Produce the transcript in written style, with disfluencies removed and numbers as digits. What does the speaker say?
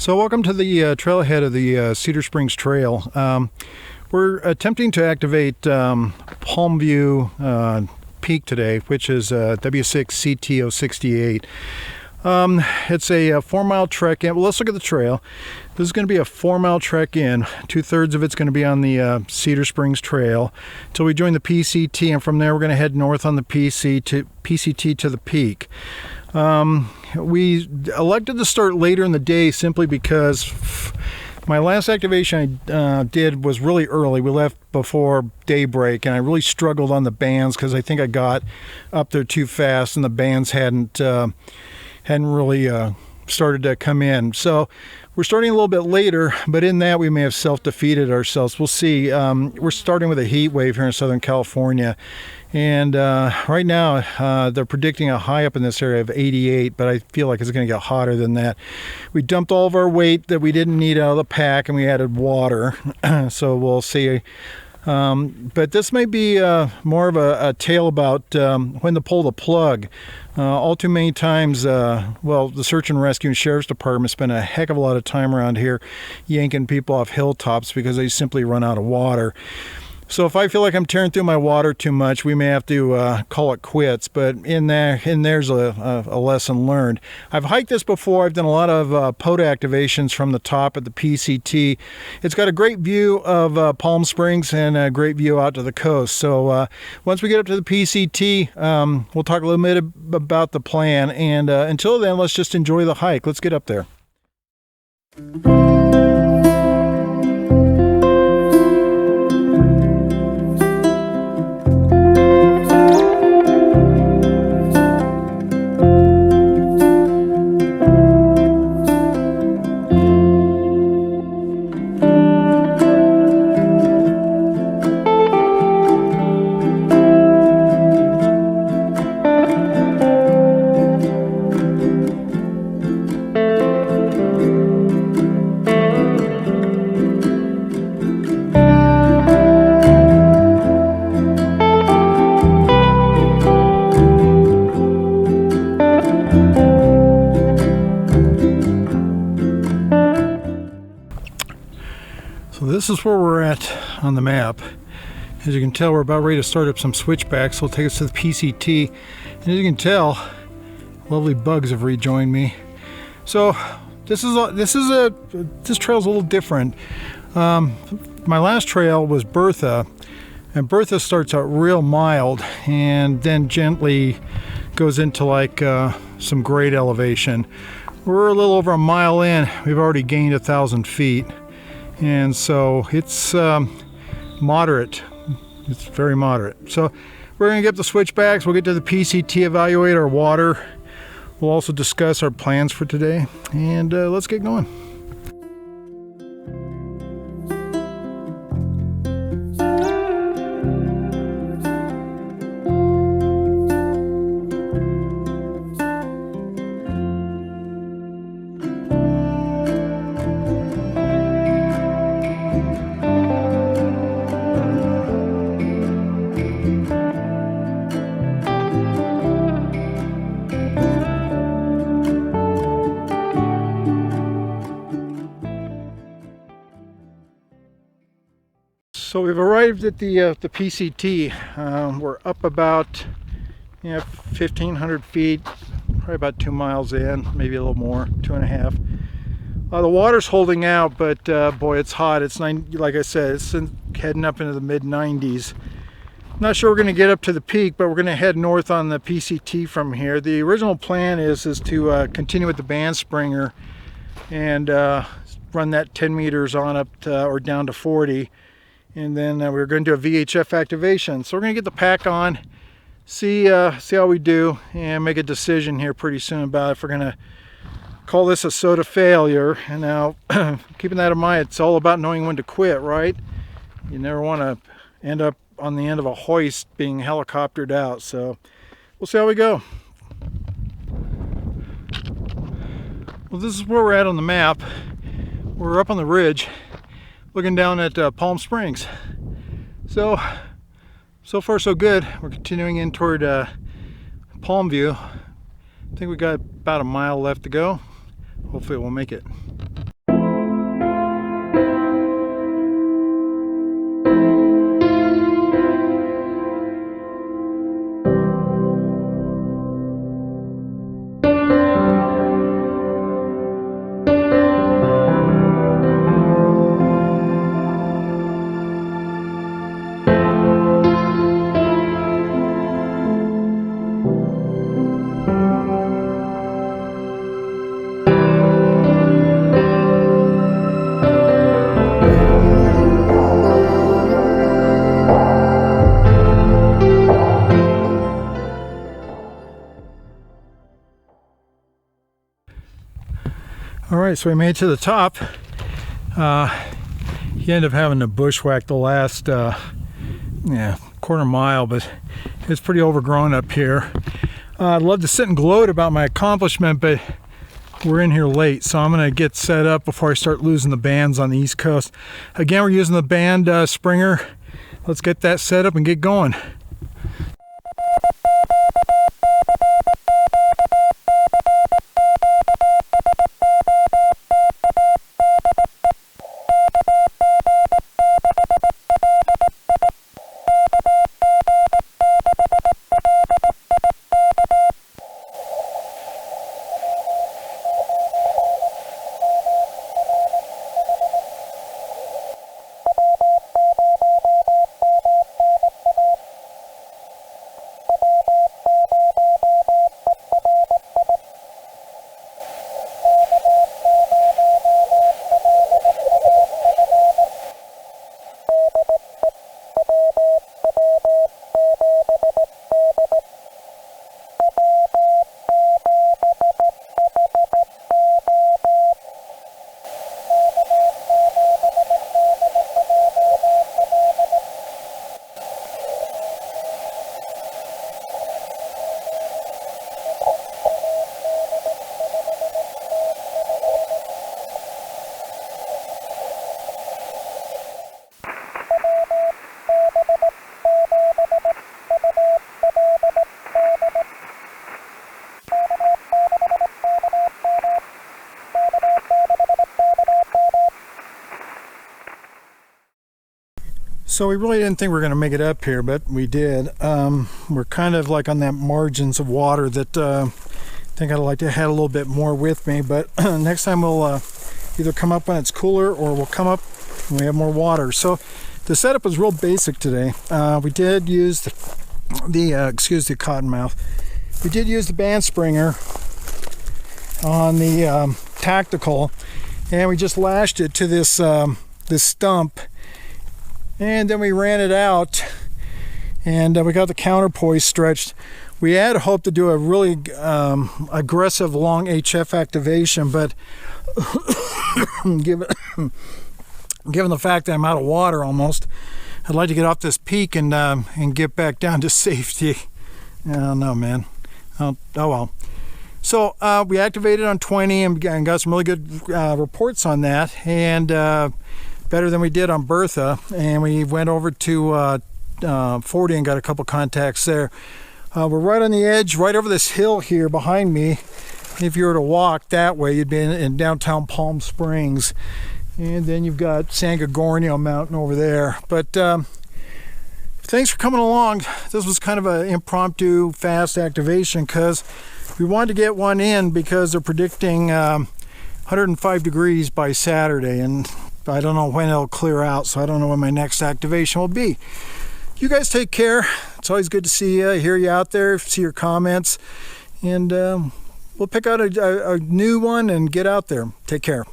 So welcome to the trailhead of the Cedar Springs Trail. We're attempting to activate Palmview Peak today, which is W6 CT-068. It's a 4-mile trek in. Well, let's look at the trail. This is going to be a 4-mile trek in. 2/3 of it's going to be on the Cedar Springs Trail until we join the PCT, and from there we're going to head north on the PCT to the peak. We elected to start later in the day simply because my last activation I did was really early. We left before daybreak, and I really struggled on the bands because I think I got up there too fast, and the bands hadn't really started to come in. So we're starting a little bit later, but in that we may have self-defeated ourselves. We'll see. We're starting with a heat wave here in Southern California, and right now they're predicting a high up in this area of 88, but I feel like it's going to get hotter than that. We dumped all of our weight that we didn't need out of the pack, and we added water. So we'll see. But this may be more of a tale about when to pull the plug. All too many times, well, the search and rescue and sheriff's department spend a heck of a lot of time around here yanking people off hilltops because they simply run out of water. So if I feel like I'm tearing through my water too much, we may have to call it quits. But there's a lesson learned. I've hiked this before. I've done a lot of POTA activations from the top at the PCT. It's got a great view of Palm Springs and a great view out to the coast. So once we get up to the PCT, we'll talk a little bit about the plan. And until then, let's just enjoy the hike. Let's get up there. So this is where we're at on the map. As you can tell, we're about ready to start up some switchbacks. So it'll take us to the PCT. And as you can tell, lovely bugs have rejoined me. So this trail's a little different. My last trail was Bertha, and Bertha starts out real mild and then gently goes into like some great elevation. We're a little over a mile in. We've already gained 1,000 feet. And so it's moderate. It's very moderate. So we're going to get the switchbacks. We'll get to the PCT, evaluate our water. We'll also discuss our plans for today. And let's get going. So we've arrived at the PCT. We're up about 1,500 feet, probably about 2 miles in, maybe a little more, 2.5. The water's holding out, but boy, it's hot. It's like I said, it's heading up into the mid-90s. Not sure we're going to get up to the peak, but we're going to head north on the PCT from here. The original plan is to continue with the band springer and run that 10 meters on up to, or down to 40. And then we're going to do a VHF activation. So we're going to get the pack on, see how we do, and make a decision here pretty soon about if we're going to call this a SOTA failure. And now, keeping that in mind, it's all about knowing when to quit, right? You never want to end up on the end of a hoist being helicoptered out. So we'll see how we go. Well, this is where we're at on the map. We're up on the ridge, looking down at Palm Springs. So far so good. We're continuing in toward Palmview. I think we got about a mile left to go. Hopefully we'll make it. All right, so we made it to the top. You end up having to bushwhack the last quarter mile, but it's pretty overgrown up here. I'd love to sit and gloat about my accomplishment, but we're in here late, so I'm going to get set up before I start losing the bands on the East Coast. Again, we're using the band Springer. Let's get that set up and get going. So we really didn't think we were going to make it up here, but we did. We're kind of like on that margins of water that I think I'd like to have a little bit more with me, but next time we'll either come up when it's cooler or we'll come up when we have more water. So the setup was real basic today. We did use excuse the cottonmouth. We did use the band Springer on the tactical, and we just lashed it to this stump. And then we ran it out, and we got the counterpoise stretched. We had hoped to do a really aggressive long HF activation, but given the fact that I'm out of water almost, I'd like to get off this peak and get back down to safety. I don't know, man. Oh well. So we activated on 20 and got some really good reports on that, and better than we did on Bertha, and we went over to 40 and got a couple contacts there. We're right on the edge, right over this hill here behind me. If you were to walk that way, you'd be in downtown Palm Springs, and then you've got San Gorgonio Mountain over there. But thanks for coming along. This was kind of an impromptu fast activation because we wanted to get one in because they're predicting 105 degrees by Saturday, and I don't know when it'll clear out, so I don't know when my next activation will be. You guys take care. It's always good to see you, hear you out there, see your comments, and we'll pick out a new one and get out there. Take care.